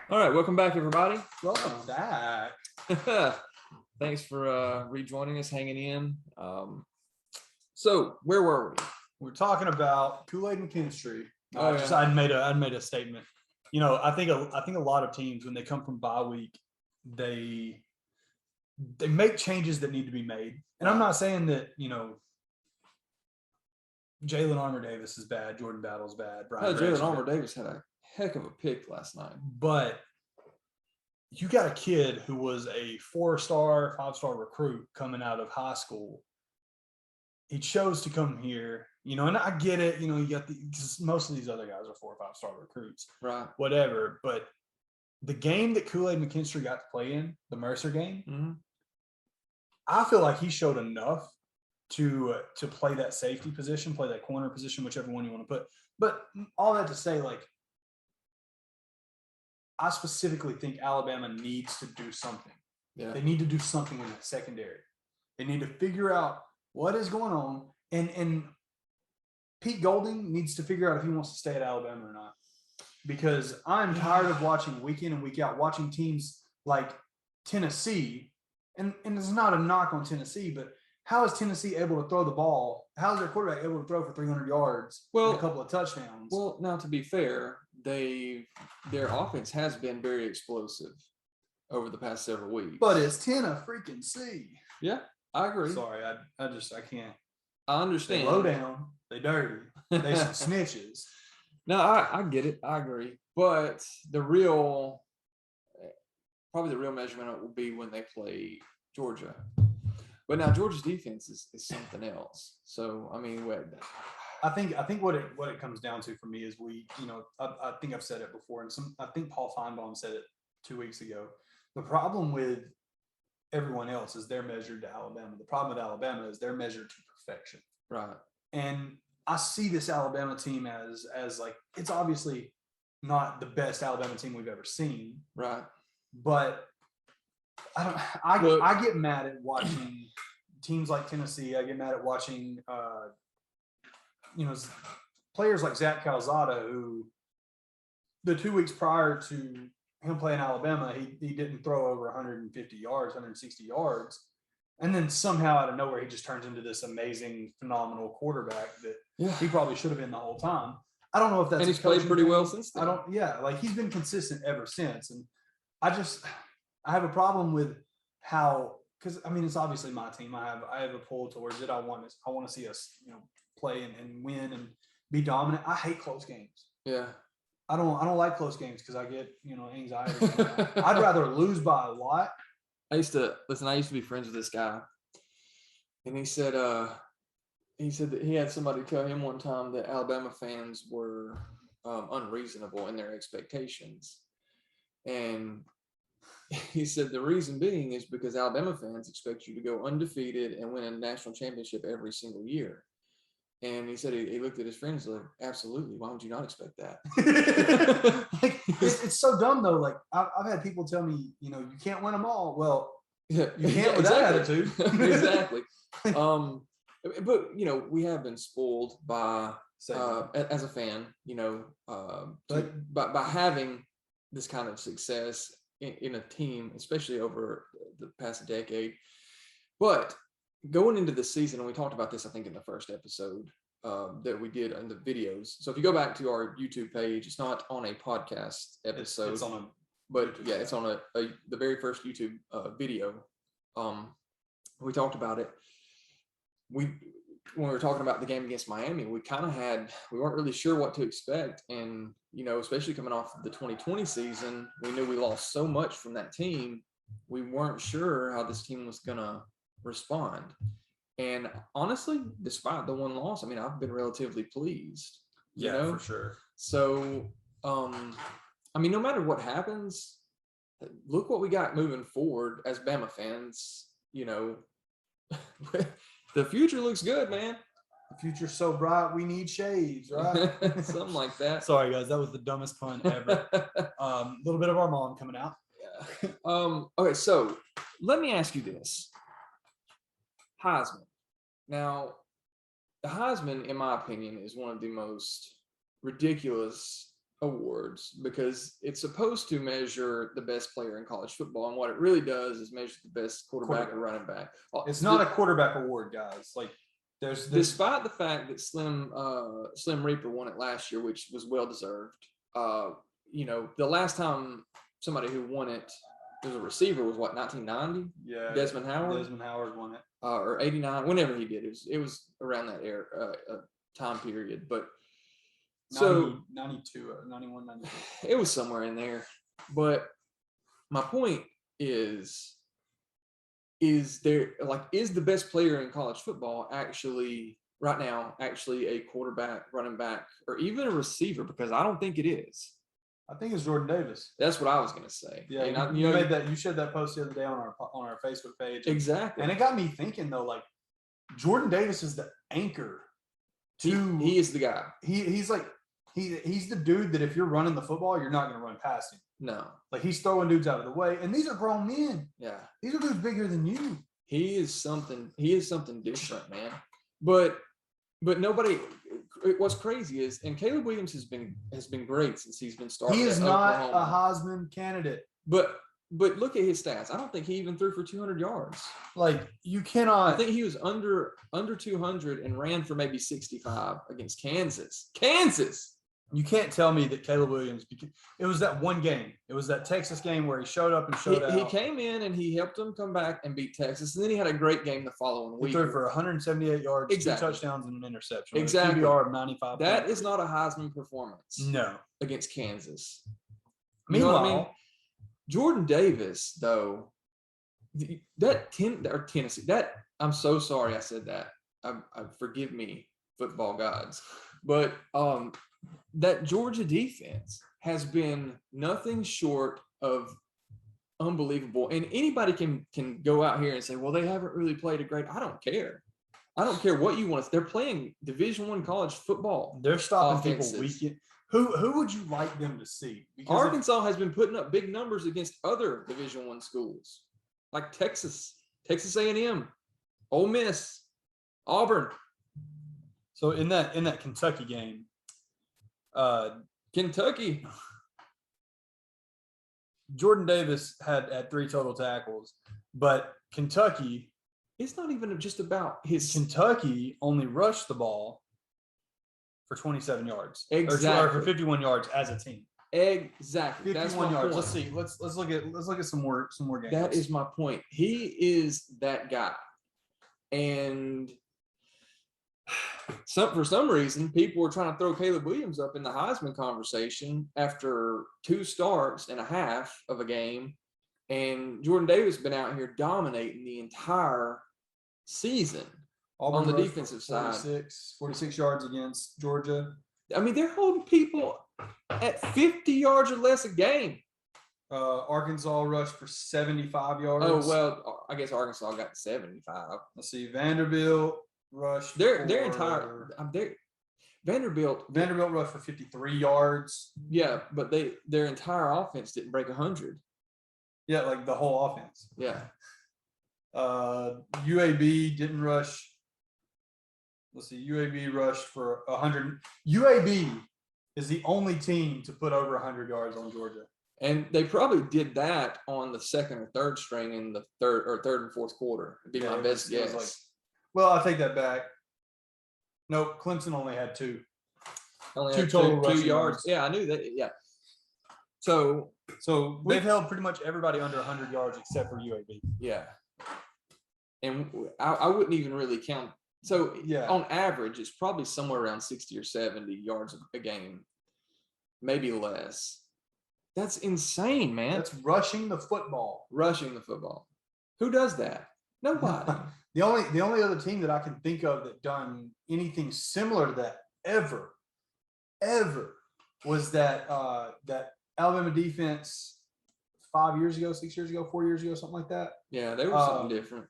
All right, welcome back, everybody. Welcome back. Thanks for rejoining us, hanging in. So where were we? We're talking about Kool-Aid McKinstry. Yeah. I'd made a statement. You know, I think a lot of teams when they come from bye week, they make changes that need to be made. And I'm not saying that Jalen Armour Davis is bad, Jordan Battle's bad, Brian. Jalen Armour Davis had a heck of a pick last night, but you got a kid who was a 4-star, 5-star recruit coming out of high school. He chose to come here, and I get it. You got most of these other guys are 4 or 5-star recruits, right? Whatever. But the game that Kool-Aid McKinstry got to play in, the Mercer game, I feel like he showed enough to play that safety position, play that corner position, whichever one you want to put. But all that to say, I specifically think Alabama needs to do something. Yeah. They need to do something in the secondary. They need to figure out what is going on. And Pete Golding needs to figure out if he wants to stay at Alabama or not. Because I'm tired of watching week in and week out, watching teams like Tennessee. And it's not a knock on Tennessee, but how is Tennessee able to throw the ball? How is their quarterback able to throw for 300 yards and a couple of touchdowns? Well, now to be fair, their offense has been very explosive over the past several weeks. But it's Tennessee. Yeah, I agree. Sorry, I can't. I understand. They low down. They dirty. They some snitches. No, I get it. I agree. But probably the real measurement will be when they play Georgia. But now Georgia's defense is something else. So I mean, I think what it comes down to for me is I think I've said it before, and I think Paul Feinbaum said it 2 weeks ago. The problem with everyone else is they're measured to Alabama. The problem with Alabama is they're measured to perfection. Right. And I see this Alabama team as it's obviously not the best Alabama team we've ever seen. Right. But I get mad at watching teams like Tennessee. I get mad at watching players like Zach Calzada, who the 2 weeks prior to him playing Alabama, he didn't throw over 150 yards, 160 yards. And then somehow out of nowhere, he just turns into this amazing, phenomenal quarterback that he probably should have been the whole time. I don't know if that's and he's played pretty well since then. He's been consistent ever since. And I have a problem with how, because I mean, it's obviously my team. I have a pull towards it. I want to see us, play and win and be dominant. I hate close games. Yeah. I don't like close games because I get, anxiety. I'd rather lose by a lot. I used to be friends with this guy, and he said that he had somebody tell him one time that Alabama fans were unreasonable in their expectations. And he said the reason being is because Alabama fans expect you to go undefeated and win a national championship every single year. And he said he looked at his friends like, absolutely. Why would you not expect that? It's so dumb though. Like I've had people tell me, you can't win them all. Well, you can't with that attitude. Exactly. But we have been spoiled by as a fan, by having this kind of success in a team, especially over the past decade. But going into the season, and we talked about this, I think, in the first episode that we did in the videos. So if you go back to our YouTube page, it's not on a podcast episode. It's on it's on the very first YouTube video. We talked about it. When we were talking about the game against Miami, we weren't really sure what to expect. And, especially coming off the 2020 season, we knew we lost so much from that team. We weren't sure how this team was going to respond. And honestly, despite the one loss, I mean, I've been relatively pleased. For sure. So, I mean, no matter what happens, look what we got moving forward as Bama fans. The future looks good, man. The future's so bright, we need shades, right? Something like that. Sorry, guys, that was the dumbest pun ever. A little bit of our mom coming out. Yeah. Okay, so let me ask you this. Heisman. Now, the Heisman, in my opinion, is one of the most ridiculous awards because it's supposed to measure the best player in college football, and what it really does is measure the best quarterback or running back. It's not a quarterback award, guys. Like there's despite the fact that Slim Reaper won it last year, which was well deserved. The last time somebody who won it as a receiver was what, 1990? Yeah, Desmond Howard. Desmond Howard won it, or 89, whenever he did. It was around that era time period, but. 90, 92, 91, 92. It was somewhere in there. But my point is the best player in college football right now a quarterback, running back, or even a receiver? Because I don't think it is. I think it's Jordan Davis. That's what I was going to say. Yeah, and you shared that post the other day on our Facebook page. Exactly. And it got me thinking though, like Jordan Davis is the anchor. He is the guy. He's the dude that if you're running the football, you're not going to run past him. No. Like he's throwing dudes out of the way, and these are grown men. Yeah. These are dudes bigger than you. He is something different, man. But nobody. What's crazy is, and Caleb Williams has been great since he's been starting. He is not a Heisman candidate. But look at his stats. I don't think he even threw for 200 yards. Like you cannot. I think he was under 200 and ran for maybe 65 against Kansas. Kansas. You can't tell me that Caleb Williams, because it was that one game. It was that Texas game where he showed up and showed out. He came in and he helped them come back and beat Texas. And then he had a great game the following week. He threw for 178 yards, exactly. 2 touchdowns, and an interception. Exactly. QBR of 95. That is not a Heisman performance. No. Against Kansas. Meanwhile, what I mean? Jordan Davis, though, Tennessee, I'm so sorry I said that. Forgive me, football gods. But that Georgia defense has been nothing short of unbelievable. And anybody can go out here and say, well, they haven't really played a great. I don't care. I don't care what you want. They're playing Division I college football. They're stopping offenses. people weekend. Who would you like them to see? Because Arkansas has been putting up big numbers against other Division I schools like Texas A&M, Ole Miss, Auburn. So in that Kentucky game, Kentucky, Jordan Davis had 3 total tackles, but Kentucky, it's not even just about his. Kentucky only rushed the ball for 27 yards, exactly, or for 51 yards as a team. Exactly, 51 yards. Point. Let's see. Let's look at some more games. That is my point. He is that guy, and for some reason, people were trying to throw Caleb Williams up in the Heisman conversation after 2 starts and a half of a game, and Jordan Davis has been out here dominating the entire season. Auburn on the defensive side. 46 yards against Georgia. I mean, they're holding people at 50 yards or less a game. Arkansas rushed for 75 yards. Oh, well, I guess Arkansas got 75. Let's see. Vanderbilt rushed. Vanderbilt rushed for 53 yards. Yeah, but their entire offense didn't break 100. Yeah, like the whole offense. Yeah. UAB didn't rush. Let's see. UAB rushed for 100. UAB is the only team to put over 100 yards on Georgia. And they probably did that on the second or third string in the third and fourth quarter. It'd be my best guess. Well, I take that back. Nope, Clemson only had 2. Only 2 had total 2 rushing yards. Yeah, I knew that. Yeah. So they've held pretty much everybody under 100 yards except for UAB. Yeah. And I wouldn't even really count. So yeah, on average, it's probably somewhere around 60 or 70 yards a game, maybe less. That's insane, man. That's rushing the football. Rushing the football. Who does that? Nobody. The only other team that I can think of that done anything similar to that ever was that Alabama defense 5 years ago, 6 years ago, 4 years ago, something like that. Yeah, they were something different.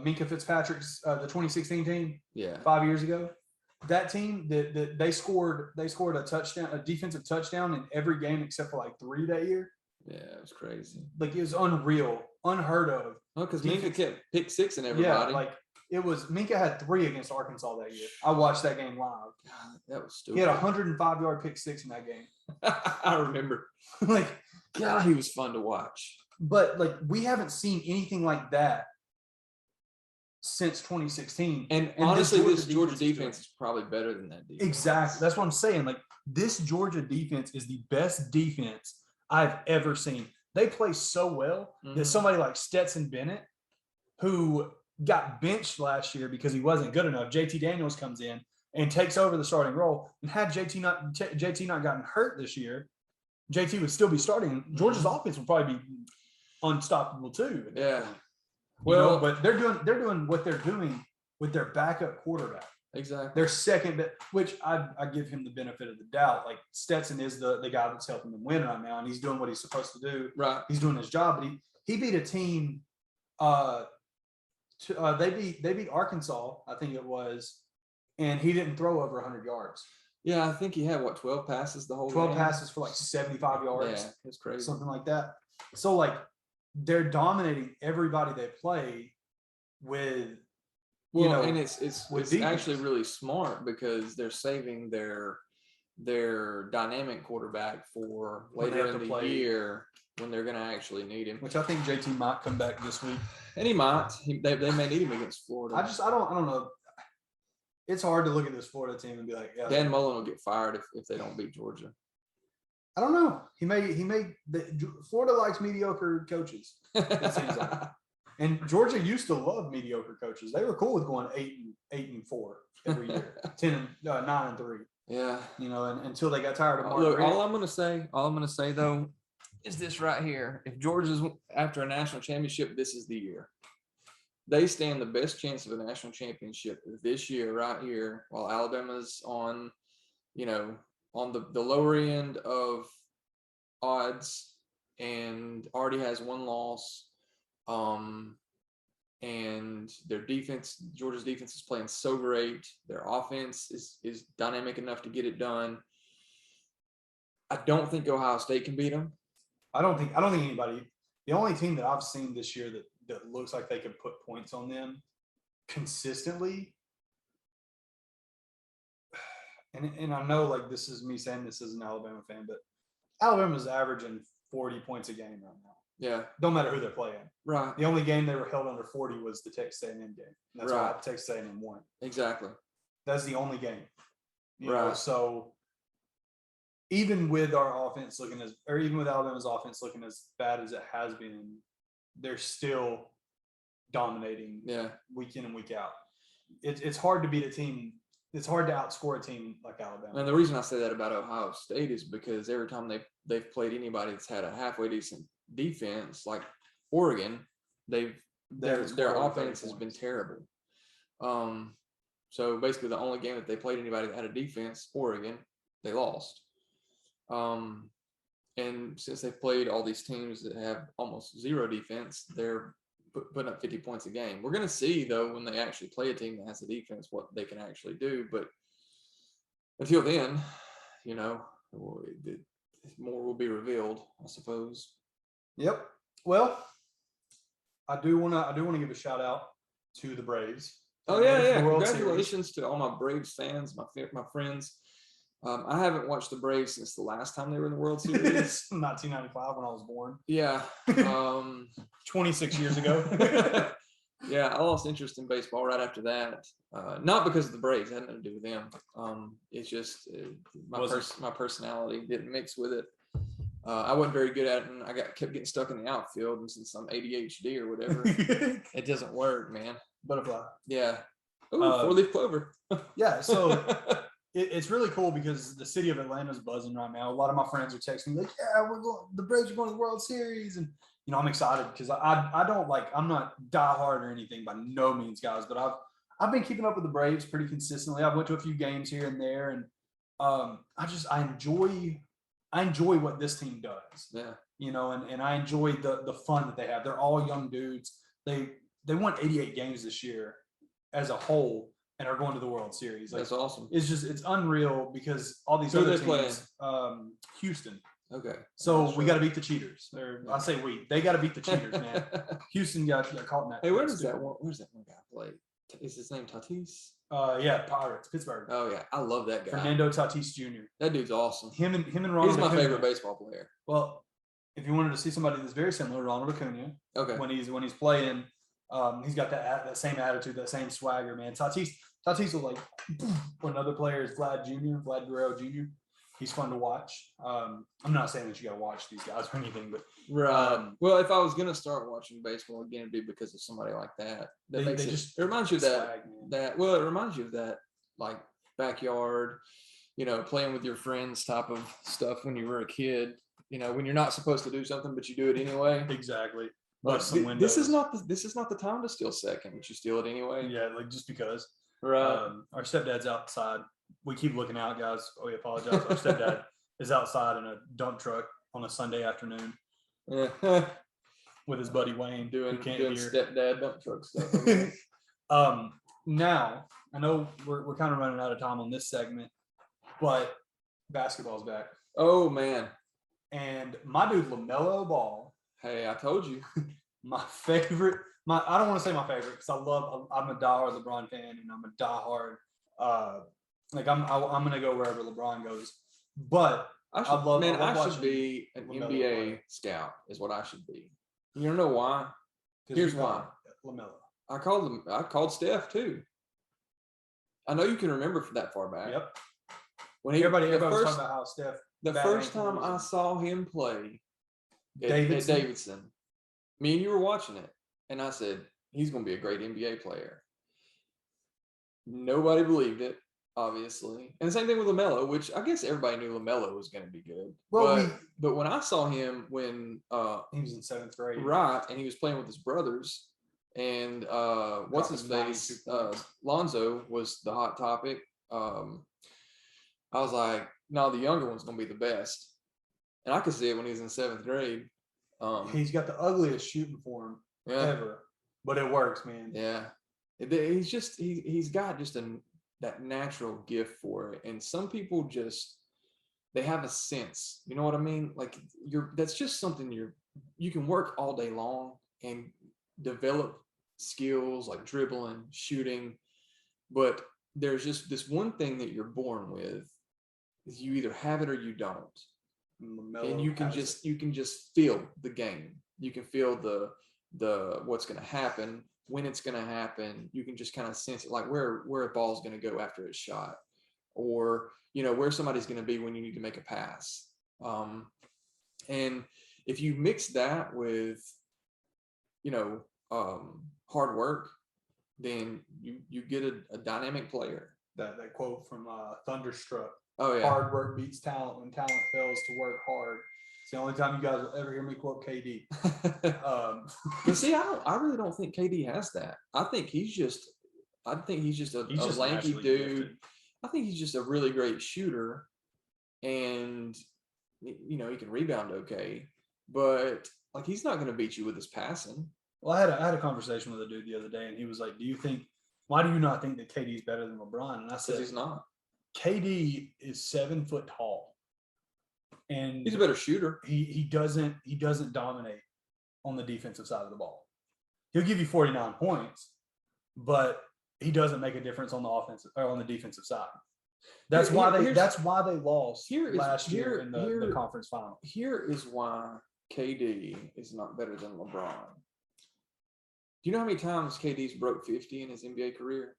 Minka Fitzpatrick's the 2016 team. Yeah. 5 years ago. That team that they scored a touchdown, a defensive touchdown in every game except for like 3 that year. Yeah, it was crazy. Like it was unreal, unheard of. Oh, because Minka kept pick 6 and everybody. Yeah, like It was Minka had 3 against Arkansas that year. I watched that game live. God, that was He stupid. had a 105-yard pick six in that game. I remember. Like, God, he was fun to watch. but like we haven't seen anything like that since 2016. And this honestly, Georgia this Georgia defense is defense is probably better than that defense. Exactly. That's what I'm saying. Like this Georgia defense is the best defense I've ever seen. They play so well that Mhm. somebody like Stetson Bennett, who got benched last year because he wasn't good enough, JT Daniels comes in and takes over the starting role. And had JT not gotten hurt this year, JT would still be starting. Georgia's offense would probably be unstoppable too. at that Yeah. point. Well, But they're doing what they're doing with their backup quarterback. exactly. Their second, which I give him the benefit of the doubt. Like Stetson is the guy that's helping them win right now, and he's doing what he's supposed to do. Right. He's doing his job, but he beat a team. They beat Arkansas, I think it was, and he didn't throw over 100 yards. Yeah, I think he had 12 passes the whole 12 game. passes for like 75 yards. Yeah, it's crazy. Something like that. So like they're dominating everybody they play with. Well, and it's with actually defense. really smart because they're saving their dynamic quarterback for When they later have in to the play. year when they're going to actually need him. Which I think JT might come back this week. And he might. They may need him against Florida. I don't know. It's hard to look at this Florida team and be like, yeah. Dan Mullen will get fired if they don't beat Georgia. I don't know. He may. Florida likes mediocre coaches. seems like. And Georgia used to love mediocre coaches. They were cool with going 8-4 every year, 9-3. Yeah. You know, and until they got tired of Mark Look, Richt. all I'm gonna say though is this right here. If Georgia's after a national championship, this is the year. They stand the best chance of a national championship this year, right here, while Alabama's on, on the lower end of odds and already has one loss. And their defense, Georgia's defense is playing so great. Their offense is dynamic enough to get it done. I don't think Ohio State can beat them. I don't think anybody. The only team that I've seen this year that looks like they can put points on them consistently. And I know like this is me saying this as an Alabama fan, but Alabama's averaging 40 points a game right now. Yeah. Don't matter who they're playing. Right. The only game they were held under 40 was the Texas A&M game. That's why Right. Texas A&M won. Exactly. That's the only game. You know, Right. so even with our offense even with Alabama's offense looking as bad as it has been, they're still dominating Yeah. week in and week out. It's hard to beat a team. It's hard to outscore a team like Alabama. And the reason I say that about Ohio State is because every time they've played anybody that's had a halfway decent defense, like Oregon, their offense has been terrible. So basically, the only game that they played anybody that had a defense, Oregon, they lost. And since they've played all these teams that have almost zero defense, they're putting up 50 points a game. We're going to see, though, when they actually play a team that has a defense, what they can actually do. But until then, more will be revealed, I suppose. Yep. Well, I do want to give a shout out to the Braves. Oh yeah! The World Congratulations to all my Braves fans, my friends. I haven't watched the Braves since the last time they were in the World Series. 1995 when I was born. Yeah. 26 years ago. Yeah, I lost interest in baseball right after that. Not because of the Braves; it had nothing to do with them. It's just my personality didn't mix with it. I wasn't very good at it, and I kept getting stuck in the outfield. And since I'm ADHD or whatever, it doesn't work, man. Butterfly. Yeah. Ooh, 4-leaf clover. Yeah. So it's really cool because the city of Atlanta is buzzing right now. A lot of my friends are texting me like, "Yeah, the Braves are going to the World Series," and I'm excited because I don't I'm not diehard or anything by no means, guys, but I've been keeping up with the Braves pretty consistently. I went to a few games here and there, and I enjoy what this team does. Yeah. And I enjoy the fun that they have. They're all young dudes. They won 88 games this year as a whole and are going to the World Series. That's awesome. It's unreal because all these Who other they playing? teams, Houston. Okay. So we got to beat the cheaters. I say they got to beat the cheaters, man. Houston got caught in that. Hey, where's that one guy play? Is his name Tatis? Yeah, Pirates, Pittsburgh. Oh yeah, I love that guy. Fernando Tatis Jr. That dude's awesome. Him and Ronald. He's my Acuna. favorite baseball player. Well, if you wanted to see somebody that's very similar, Ronald Acuna. Okay. When he's playing, he's got that same attitude, that same swagger, man. Tatis will like when other players, Vlad Guerrero Jr. He's fun to watch. I'm not saying that you got to watch these guys or anything, but right. Well, if I was gonna start watching baseball again, it'd be because of somebody like that. That makes it. It reminds you of that. Well, it reminds you of that like backyard, playing with your friends type of stuff when you were a kid. When you're not supposed to do something, but you do it anyway. Exactly. But this is not the time to steal second, but you steal it anyway. Yeah, like just because. Right. Our stepdad's outside. We keep looking out, guys. We apologize. Our stepdad is outside in a dump truck on a Sunday afternoon with his buddy Wayne, doing hear. Stepdad dump truck stuff. Now I know we're kind of running out of time on this segment, but basketball's back. Oh man. And my dude LaMelo Ball. Hey, I told you. My favorite. I don't want to say my favorite because I'm a diehard LeBron fan and I'm a diehard. I'm gonna go wherever LeBron goes. But I should be an NBA scout. Is what I should be. You know why? Here's why. LaMelo. I called Steph too. I know you can remember from that far back. Yep. When everybody was talking about how Steph. The first time I saw him play at Davidson, me and you were watching it, and I said, he's going to be a great NBA player. Nobody believed it, obviously. And the same thing with LaMelo, which I guess everybody knew LaMelo was going to be good. Well, but when I saw him when he was in 7th grade. Right, and he was playing with his brothers, and what's his face? Lonzo was the hot topic. I was like, no, the younger one's going to be the best. And I could see it when he was in 7th grade. He's got the ugliest shooting form ever, but it works, man. Yeah. He's got just that natural gift for it. And some people they have a sense, you know what I mean? Like that's just something you can work all day long and develop skills like dribbling, shooting, but there's just this one thing that you're born with. You either have it or you don't. And you can just feel the game. You can feel the what's going to happen, when it's going to happen. You can just kind of sense it, like where a ball's going to go after it's shot, or where somebody's going to be when you need to make a pass. And if you mix that with hard work, then you get a dynamic player. That quote from Thunderstruck. Oh yeah. Hard work beats talent when talent fails to work hard. It's the only time you guys will ever hear me quote KD. But see, I really don't think KD has that. I think he's just a lanky dude. Gifted. I think he's just a really great shooter, and he can rebound okay, but like he's not going to beat you with his passing. Well, I had a conversation with a dude the other day, and he was like, why do you not think that KD is better than LeBron? And I said, he's not. KD is 7 foot tall, and he's a better shooter. He doesn't dominate on the defensive side of the ball. He'll give you 49 points, but he doesn't make a difference on the offensive or on the defensive side. That's why they lost last year in the conference final. Here is why KD is not better than LeBron. Do you know how many times KD's broke 50 in his NBA career?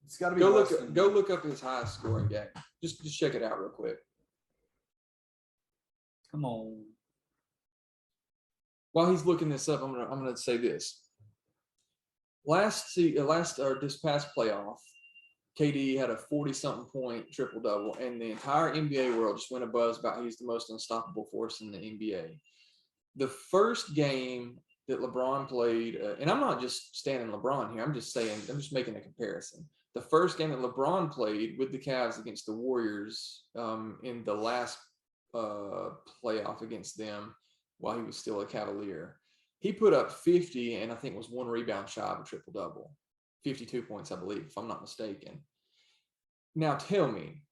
It's got to be. Go look up his highest scoring game. Just check it out real quick. Come on. While he's looking this up, I'm gonna say this. This past playoff, KD had a 40-something point triple double, and the entire NBA world just went a buzz about he's the most unstoppable force in the NBA. The first game that LeBron played, and I'm not just standing LeBron here, I'm just making a comparison. The first game that LeBron played with the Cavs against the Warriors in the last playoff against them while he was still a Cavalier, he put up 50 and I think was one rebound shy of a triple-double. 52 points, I believe, if I'm not mistaken. Now tell me,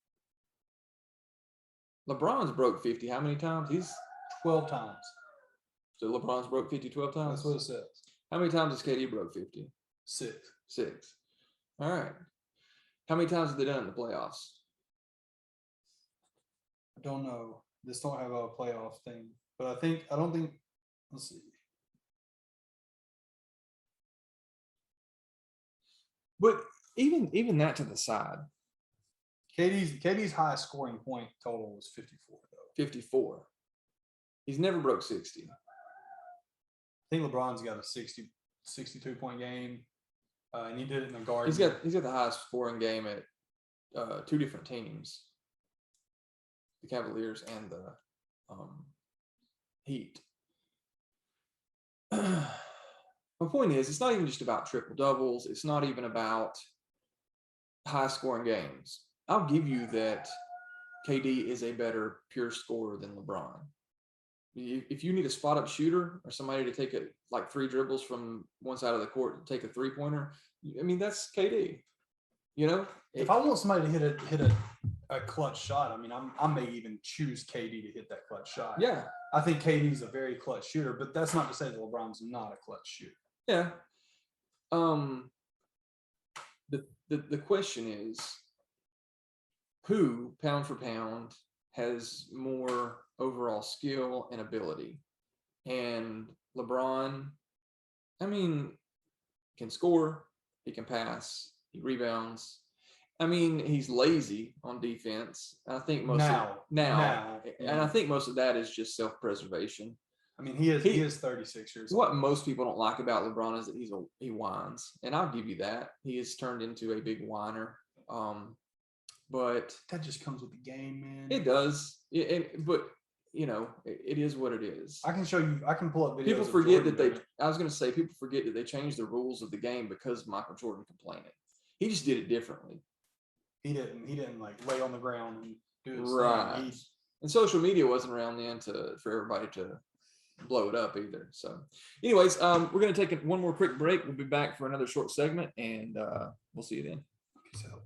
LeBron's broke 50 how many times? He's 12 times. So LeBron's broke 50 12 times? That's what it says. How many times has KD broke 50? 6. 6. All right. How many times have they done it in the playoffs? I don't know. This don't have a playoff thing, but I don't think. Let's see. But even that to the side, KD's highest scoring point total was 54 though. 54. He's never broke 60. I think LeBron's got a 62 point game, and he did it in the Garden. He's got the highest scoring game at 2 different teams, the Cavaliers and the Heat. My point is, it's not even just about triple doubles. It's not even about high scoring games. I'll give you that KD is a better pure scorer than LeBron. If you need a spot up shooter or somebody to take it like 3 dribbles from one side of the court and take a 3-pointer, I mean, that's KD. You know, if I want somebody to hit a clutch shot, I mean, I may even choose KD to hit that clutch shot. Yeah, I think KD's a very clutch shooter, but that's not to say that LeBron's not a clutch shooter. yeah. The question is, who pound for pound has more overall skill and ability? And LeBron, I mean, can score, he can pass, he rebounds. I mean, he's lazy on defense. I think most now, and I think most of that is just self-preservation. I mean, he is 36 years old. What most people don't like about LeBron is that he whines, and I'll give you that. He has turned into a big whiner. But that just comes with the game, man. It does. But you know, it is what it is. I can show you. I can pull up videos. People forget that I was going to say, people forget that they changed the rules of the game because of Michael Jordan complaining. He just did it differently. He didn't like lay on the ground and do his thing. And social media wasn't around then for everybody to blow it up either. So, anyways, we're going to take one more quick break. We'll be back for another short segment, and we'll see you then. Peace out.